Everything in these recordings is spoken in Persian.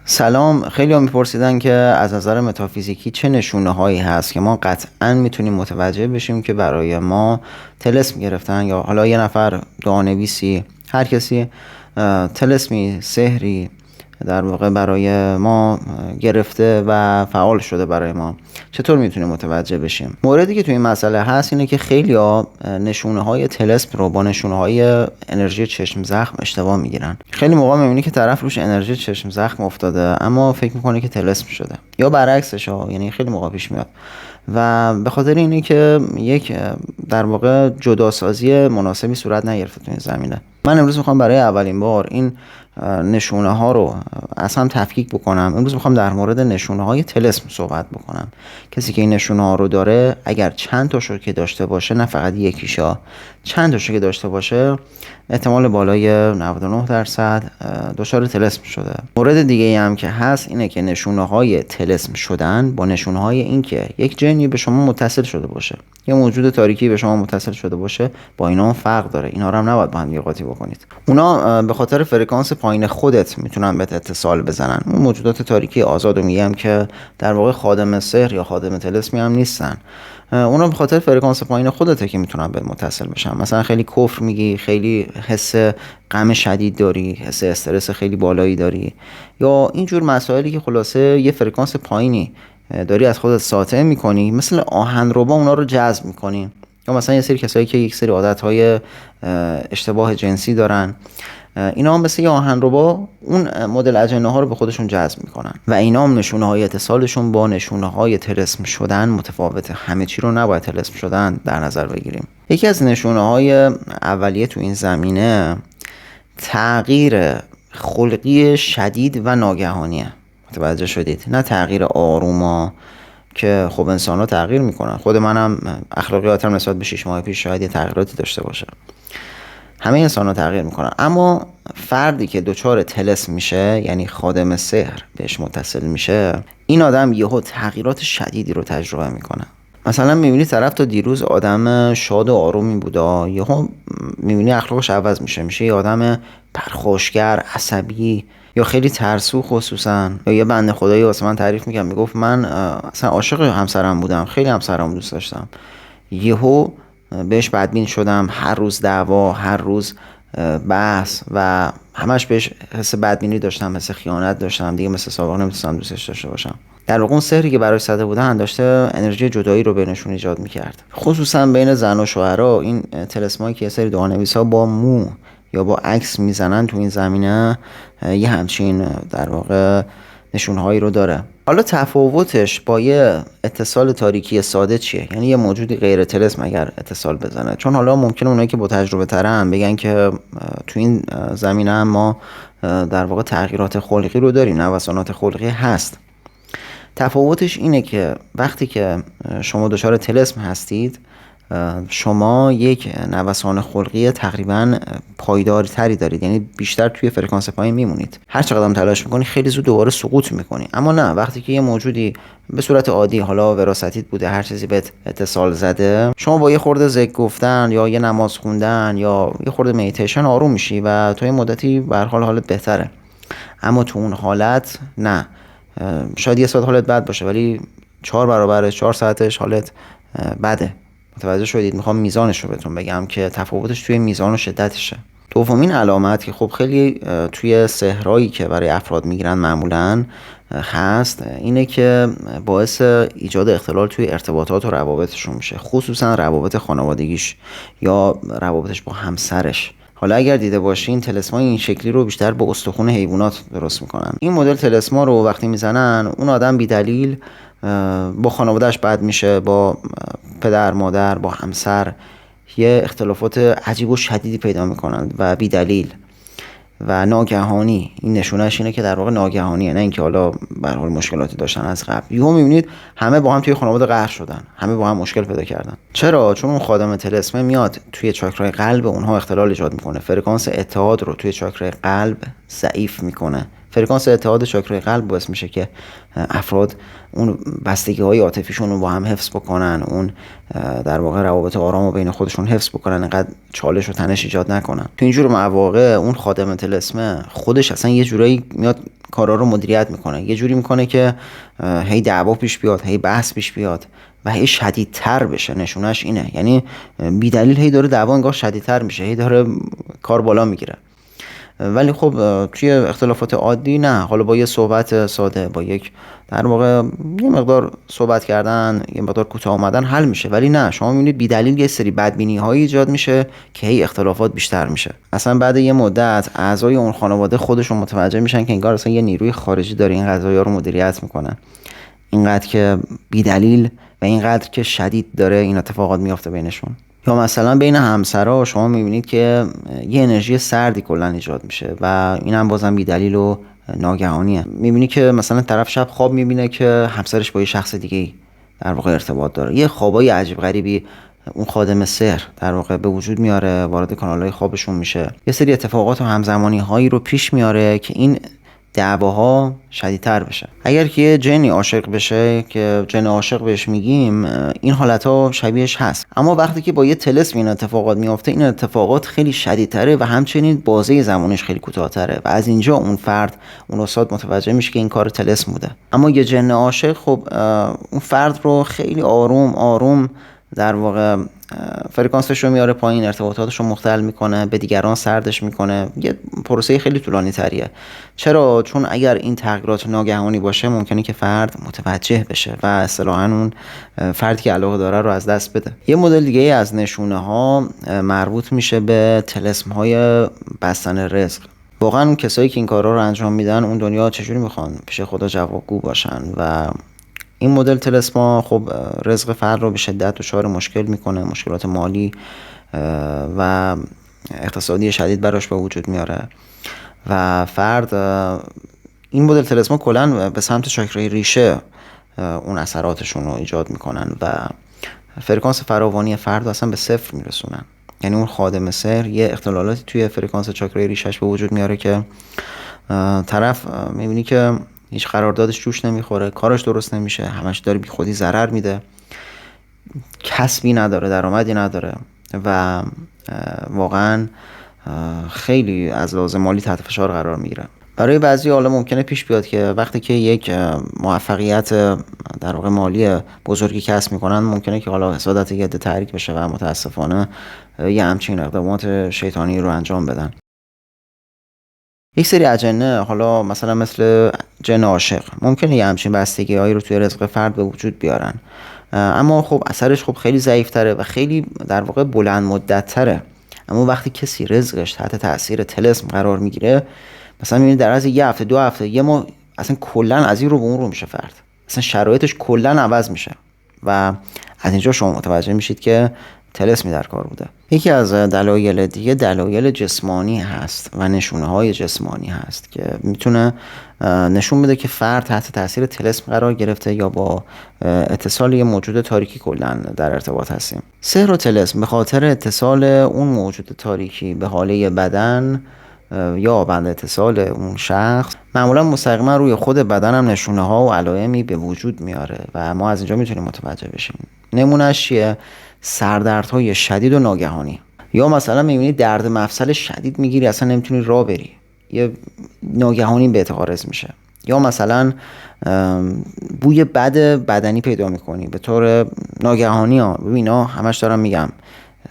سلام. خیلی میپرسیدن که از نظر متافیزیکی چه نشونه هایی هست که ما قطعا میتونیم متوجه بشیم که برای ما طلسم گرفتن، یا حالا یه نفر دعانویسی، هر کسی طلسمی، سحری در واقع برای ما گرفته و فعال شده برای ما. چطور میتونیم متوجه بشیم؟ موردی که توی این مسئله هست اینه که خیلی ها نشونه های طلسم رو با نشونه های انرژی چشم زخم اشتباه میگیرن. خیلی موقع میبینی که طرف روش انرژی چشم زخم افتاده اما فکر میکنه که طلسم شده، یا برعکسش ها. یعنی خیلی موقع پیش میاد و به خاطر اینه که یک در واقع جداسازی مناسبی صورت نگرفته تو این زمینه. من امروز میخوام برای اولین بار این نشونه ها رو از هم تفکیک بکنم. امروز میخوام در مورد نشونه های طلسم صحبت بکنم. کسی که این نشونه ها رو داره، اگر چند تاشو که داشته باشه، نه فقط یکیشا، چند تاشو که داشته باشه، احتمال بالای 99% دچار طلسم شده. مورد دیگه ای هم که هست اینه که نشونه های طلسم شدن با نشونه های این که یک جنی به شما متصل شده باشه، یه موجود تاریکی به شما متصل شده باشه، با اینا فرق داره. اینا رو هم نباید با هم قاطی بکنید. اونا به خاطر فرکانس پایین خودت میتونن بهت اتصال بزنن. اون موجودات تاریکی آزادو میگم که در واقع خادم سحر یا خادم طلسمی هم نیستن. اونا به خاطر فرکانس پایین خودته که میتونن به متصل بشن. مثلا خیلی کفر میگی، خیلی حس غم شدید داری، حس استرس خیلی بالایی داری، یا اینجور مسائلی که خلاصه یه فرکانس پایینی داری از خودت ساطع میکنی، مثل آهنربا اونا رو جذب میکنی. یا مثلا یه سری کسایی که یک سری عادتهای اشتباه جنسی دارن، اینا هم مثل یه آهنربا اون مدل اجنه ها رو به خودشون جذب میکنن و اینا هم نشونه های اتصالشون با نشونه های طلسم شدن متفاوته. همه چی رو نباید طلسم شدن در نظر بگیریم. یکی از نشونه های اولیه تو این زمینه تغییر خلقی شدید و ناگهانیه. متوجه شدید؟ نه تغییر آروما که خب انسان ها تغییر میکنن. خود منم اخلاقیاتم نسبت به 6 ماه پیش شاید یه تغییراتی داشته باشه. همه انسان ها تغییر میکنن، اما فردی که دچار طلسم میشه، یعنی خادم سحر بهش متصل میشه، این آدم یهو تغییرات شدیدی رو تجربه میکنه. مثلا میبینی طرف تا دیروز آدم شاد و آرومی بوده، یهو میبینی اخلاقش عوض میشه یه آدم پرخاشگر، عصبی، یا خیلی ترسو. خصوصا یا یه بنده خدایی واسه من تعریف میکنم، میگفت من اصلا عاشق همسرم بودم، خیلی همسرم دوست داشتم، یهو بهش بدبین شدم، هر روز دعوا، هر روز بحث و همش بهش حس بدبینی داشتم، حس خیانت داشتم، دیگه مثل سابق نمیتونستم دوستش داشته باشم. در واقع اون سحری که براش زده بودن داشته انرژی جدایی رو بینشون ایجاد میکرد. خصوصا بین زن و شوهرها این طلسمایی که یه سری دعانویسا با مو یا با عکس میزنن تو این زمینه یه همچین در واقع نشونهایی رو داره. حالا تفاوتش با یه اتصال تاریکی ساده چیه؟ یعنی یه موجودی غیر طلسم اگر اتصال بزنه، چون حالا ممکنه اونایی که با تجربه ترن بگن که تو این زمینه ما در واقع تغییرات خلقی رو داریم، نوسانات خلقی هست. تفاوتش اینه که وقتی که شما دچار طلسم هستید، شما یک نوسان خلقی تقریبا پایدار تری دارید، یعنی بیشتر توی فرکانس پایین میمونید. هر چقدر هم تلاش میکنی خیلی زود دوباره سقوط میکنی. اما نه، وقتی که یه موجودی به صورت عادی، حالا وراثتیت بوده، هر چیزی بهت اتصال زده، شما با یه خورده ذکر گفتن یا یه نماز خوندن یا یه خورده میتیشن آروم میشی و تا یه مدتی به هر حال حالت بهتره. اما تو اون حالت نه، شاید یه ساعت حالت بد باشه ولی 4 برابرش، 4 ساعتش حالت بده. متوجه شدید؟ میخوام میزانش رو بهتون بگم که تفاوتش توی میزان و شدتشه. دومین علامت که خب خیلی توی سحرایی که برای افراد میگیرن معمولاً هست، اینه که باعث ایجاد اختلال توی ارتباطات و روابطشون میشه، خصوصا روابط خانوادگیش یا روابطش با همسرش. حالا اگر دیده باشین طلسمای این شکلی رو بیشتر با استخوان حیوانات درست میکنن. این مدل طلسما رو وقتی میزنن، اون آدم بی دلیل با خانوادهش بد میشه، با پدر مادر، با همسر یه اختلافات عجیب و شدیدی پیدا میکنن و بی دلیل و ناگهانی. این نشونهش اینه که در واقع ناگهانیه، نه اینکه حالا به هر حال مشکلاتی داشتن از قبل. یهو میبینید همه با هم توی خانواده قهر شدن، همه با هم مشکل پیدا کردن. چرا؟ چون اون خادم طلسمه میاد توی چاکرای قلب اونها اختلال ایجاد میکنه، فرکانس اتحاد رو توی چاکرای قلب ضعیف میکنه، فرکانس اتحاد چاکرای قلب باعث میشه که افراد اون بستگی های عاطفیشون رو با هم حفظ بکنن، اون در واقع روابط آرام رو بین خودشون حفظ بکنن، اینقدر چالش و تنش ایجاد نکنن. تو اینجور مواقع اون خادم طلسم خودش اصلا یه جورایی میاد کارا رو مدیریت میکنه، یه جوری میکنه که هی دعوا پیش بیاد، هی بحث پیش بیاد و هی شدیدتر بشه. نشونش اینه، یعنی بی دلیل هی داره دعوا انگار شدیدتر میشه، هی داره کار بالا میگیره. ولی خب توی اختلافات عادی نه، حالا با یه صحبت ساده، با یک در واقع یه مقدار صحبت کردن، یه مقدار کوتاه اومدن حل میشه. ولی نه، شما میبینید بی دلیل یه سری بدبینی هایی ایجاد میشه که هی اختلافات بیشتر میشه. اصلا بعد یه مدت اعضای اون خانواده خودشون متوجه میشن که انگار اصلا یه نیروی خارجی داره این قضایا رو مدیریت میکنه، اینقدر که بی دلیل و اینقدر که شدید داره این اتفاقات میافته بینشون. یا مثلا بین همسرا شما میبینید که یه انرژی سردی کلا ایجاد میشه و این هم بازم بی دلیل و ناگهانیه. میبینی که مثلا طرف شب خواب میبینه که همسرش با یه شخص دیگه در واقع ارتباط داره، یه خوابای عجیب غریبی اون خادم سحر در واقع به وجود میاره، وارد کانالهای خوابشون میشه، یه سری اتفاقات و همزمانی هایی رو پیش میاره که این دعواها شدیدتر بشه. اگر که یه جنی عاشق بشه، که جن عاشق بهش میگیم، این حالتها شبیهش هست. اما وقتی که با یه طلسم این اتفاقات میافته، این اتفاقات خیلی شدیدتره و همچنین بازه زمانش خیلی کوتاه‌تره و از اینجا اون فرد، اون استاد متوجه میشه که این کار طلسم بوده. اما یه جن عاشق خب اون فرد رو خیلی آروم آروم در واقع فرکانسش رو میاره پایین، ارتباطاتش رو مختل میکنه، به دیگران سردش میکنه. یه پروسه خیلی طولانی تریه. چرا؟ چون اگر این تغییرات ناگهانی باشه ممکنه که فرد متوجه بشه و اصطلاحاً اون فردی که علاقه داره رو از دست بده. یه مدل دیگه از نشونه ها مربوط میشه به طلسم های بستن رزق. واقعا اون کسایی که این کارا رو انجام میدن اون دنیا چجوری میخوان پیش خدا جوابگو باشن؟ و این مدل طلسما خب رزق فرد رو به شدت دچار مشکل میکنه، مشکلات مالی و اقتصادی شدید براش به وجود میاره و فرد این مدل طلسما کلا به سمت چاکرای ریشه اون اثراتشون رو ایجاد میکنن و فرکانس فراوانی فرد رو اصلا به صفر میرسونن. یعنی اون خادم سحر یه اختلالاتی توی فرکانس چاکرای ریشش به وجود میاره که طرف میبینی که هیچ قراردادش جوش نمیخوره، کارش درست نمیشه، همش داره بی خودی ضرر میده، کسبی نداره، درآمدی نداره و واقعا خیلی از لحاظ مالی تحت فشار قرار میگیره. برای بعضی حالا ممکنه پیش بیاد که وقتی که یک موفقیت در واقع مالی بزرگی کسب میکنن، ممکنه که حالا حسادت یه عده تحریک بشه و متاسفانه یه همچین اقدامات شیطانی رو انجام بدن. یک سری اجنه، حالا مثلا مثل جن عاشق، ممکنه یه همچین بستگی هایی رو توی رزق فرد به وجود بیارن، اما خب اثرش خب خیلی ضعیف تره و خیلی در واقع بلند مدت تره. اما وقتی کسی رزقش تحت تاثیر طلسم قرار میگیره، مثلا میبینید در از یه هفته، 2 هفته، یه ماه، اصلا کلا از این رو به اون رو میشه فرد، اصلا شرایطش کلا عوض میشه و از اینجا شما متوجه میشید که طلسمی در کار بوده. یکی از دلایل دیگه دلایل جسمانی هست و نشونه های جسمانی هست که میتونه نشون بده که فرد تحت تاثیر طلسم قرار گرفته یا با اتصال یه موجود تاریکی کلا در ارتباط هستیم. سحر و طلسم به خاطر اتصال اون موجود تاریکی به حاله بدن یا بند اتصال اون شخص، معمولا مستقیما روی خود بدن هم نشونه ها و علائمی به وجود میاره و ما از اینجا میتونیم متوجه بشیم. نمونهش چیه؟ سردردهای شدید و ناگهانی، یا مثلا میبینی درد مفصل شدید میگیری اصلا نمیتونی راه بری، یه ناگهانی بهت عارض میشه. یا مثلا بوی بد بدنی پیدا میکنی به طور ناگهانی ها. ببینا همش دارم میگم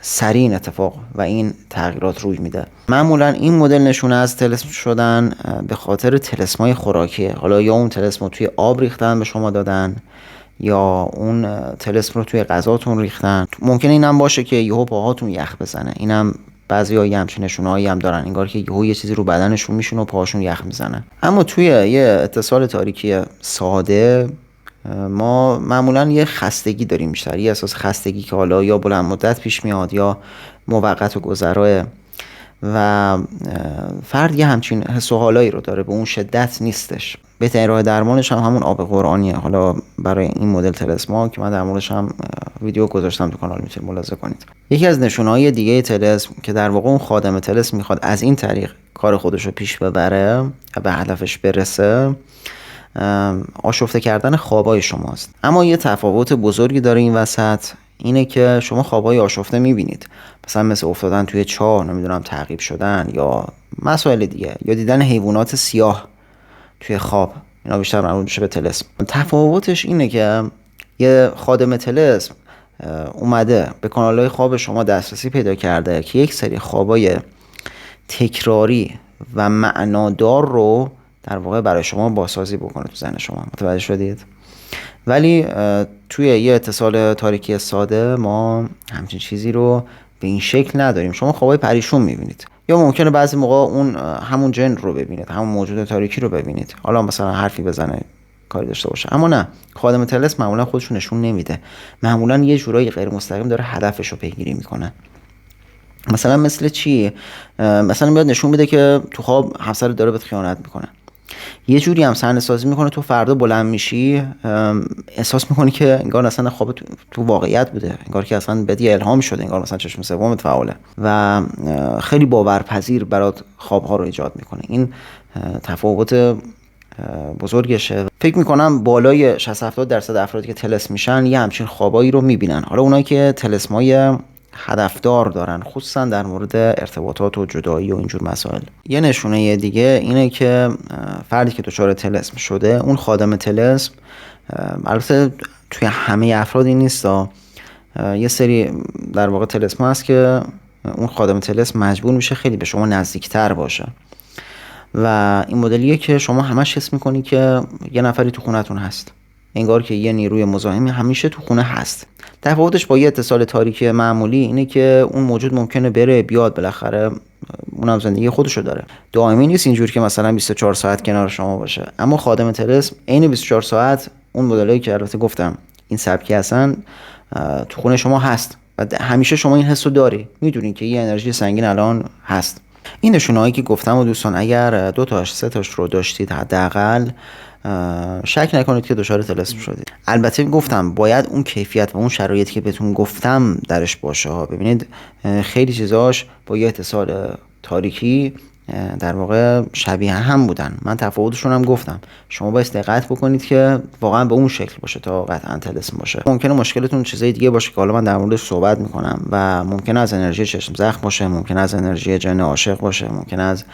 سریع این اتفاق و این تغییرات روی میده. معمولا این مدل نشونه از طلسم شدن به خاطر طلسمای خوراکیه. حالا یا اون طلسم رو توی آب ریختن به شما دادن، یا اون طلسم رو توی غذاتون ریختن. ممکنه اینم باشه که یهو پاهاتون یخ بزنه. اینم بعضی‌ها همچین نشونه‌هایی هم دارن، انگار که یهو یه چیزی رو بدنشون میشونه و پاهاشون یخ میزنه. اما توی یه اتصال تاریکی ساده ما معمولا یه خستگی داریم بیشتر، یه احساس خستگی که حالا یا بلند مدت پیش میاد یا موقت و گذراه و فرد یه همچین حس و حالایی رو داره، به اون شدت نیستش. بهترین راه درمانش هم همون آب قرآنیه. حالا برای این مدل طلسما که من در موردش هم ویدیو گذاشتم تو کانال، میتونید ملاحظه کنید. یکی از نشونه‌های دیگه طلسم که در واقع اون خادم طلسم میخواد از این طریق کار خودش رو پیش ببره و به هدفش برسه، آشفته کردن خوابای شماست. اما یه تفاوت بزرگی داره این وسط، اینه که شما خوابای آشفته میبینید، مثلا مثل افتادن توی چاه، نمیدونم تعقیب شدن یا مسائل دیگه، یا دیدن حیوانات سیاه توی خواب. اینا بیشتر مربوط میشه به طلسم. تفاوتش اینه که یه خادم طلسم اومده به کانال‌های خواب شما دسترسی پیدا کرده که یک سری خوابای تکراری و معنادار رو در واقع برای شما بازسازی بکنه تو ذهن شما. متوجه شدید؟ ولی توی یه اتصال تاریکی ساده ما همچین چیزی رو به این شکل نداریم. شما خوابای پریشون میبینید، یا ممکنه بعضی موقع اون همون جن رو ببینید، همون موجود تاریکی رو ببینید، حالا مثلا حرفی بزنه، کاری داشته باشه. اما نه، خادم طلسم معمولا خودشون نشون نمیده، معمولا یه جورایی غیر مستقیم داره هدفش رو پیگیری میکنه. مثلا مثل چی؟ مثلا میاد نشون میده که تو خواب همسر داره بهت خیانت میکنه، یه جوری هم صحنه سازی میکنه تو فردا بلند میشی احساس میکنی که انگار اصلا خواب تو واقعیت بوده، انگار که اصلا بدی الهام شده، انگار مثلا چشم سومت فعاله و خیلی باورپذیر برات خوابها رو ایجاد میکنه. این تفاوت بزرگشه. فکر میکنم بالای 60-70% افرادی که طلسم میشن یه همچین خوابایی رو میبینن. حالا اونایی که طلسمای هدفدار دارن، خصوصا در مورد ارتباطات و جدایی و اینجور مسائل. یه نشونه دیگه اینه که فردی که دچار طلسم شده، اون خادم طلسم، البته توی همه افراد این نیست، یه سری در واقع طلسم هست که اون خادم طلسم مجبور میشه خیلی به شما نزدیکتر باشه و این مدلیه که شما همش حس میکنی که یه نفری تو خونتون هست، انگار که یه نیروی مزاحمی همیشه تو خونه هست. تفاوتش با یه اتصال تاریکی معمولی اینه که اون موجود ممکنه بره بیاد، بالاخره اونم زندگی خودشو داره، دائمی نیست اینجور که مثلا 24 ساعت کنار شما باشه. اما خادم طلسم عین 24 ساعت اون مدلایی که البته گفتم این سبکی هستن تو خونه شما هست و همیشه شما این حسو داری، میدونین که یه انرژی سنگین الان هست. این نشونه‌هایی که گفتم و دوستان اگر 2 تاش 3 تاش رو داشتید حداقل، شک نکنید که دچار طلسم شدید. البته گفتم باید اون کیفیت و اون شرایطی که بهتون گفتم درش باشه ها. ببینید خیلی چیزاش با یه اتصال تاریکی در واقع شبیه هم بودن. من تفاوتشون هم گفتم، شما باید دقت بکنید که واقعا به اون شکل باشه تا قطعا طلسم باشه. ممکنه مشکلتون چیزای دیگه باشه که حالا من در موردش صحبت میکنم و ممکنه از انرژی چشم زخم باشه، ممکنه از انرژی جن عاشق باشه، ممکنه از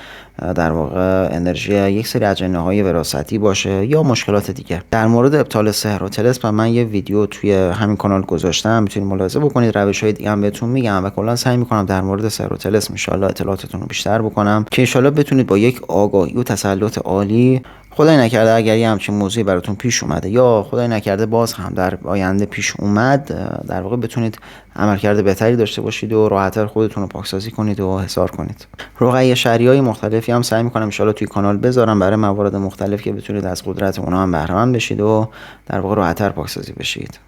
در واقع انرژی یک سری از جن‌های وراثتی باشه یا مشکلات دیگه. در مورد ابطال سحر و طلسم من یه ویدیو توی همین کانال گذاشتم، میتونید ملاحظه بکنید. روش‌های دیگه هم بهتون میگم و کلا سعی میکنم در مورد سحر و طلسم ان شاءالله اطلاعاتتون رو بیشتر بکنم که ان شاءالله بتونید با یک آگاهی و تسلط عالی، خدای نکرده اگر یه همچین موضوعی براتون پیش اومده یا خدای نکرده باز هم در آینده پیش اومد، در واقع بتونید عملکرد بهتری داشته باشید و راحت‌تر خودتون رو پاکسازی کنید و حصار کنید. رقیه شرعی‌های مختلفی هم سعی می‌کنم ان شاءالله توی کانال بذارم برای موارد مختلف که بتونید از قدرت اونها هم بهره مند بشید و در واقع راحت‌تر پاکسازی بشید.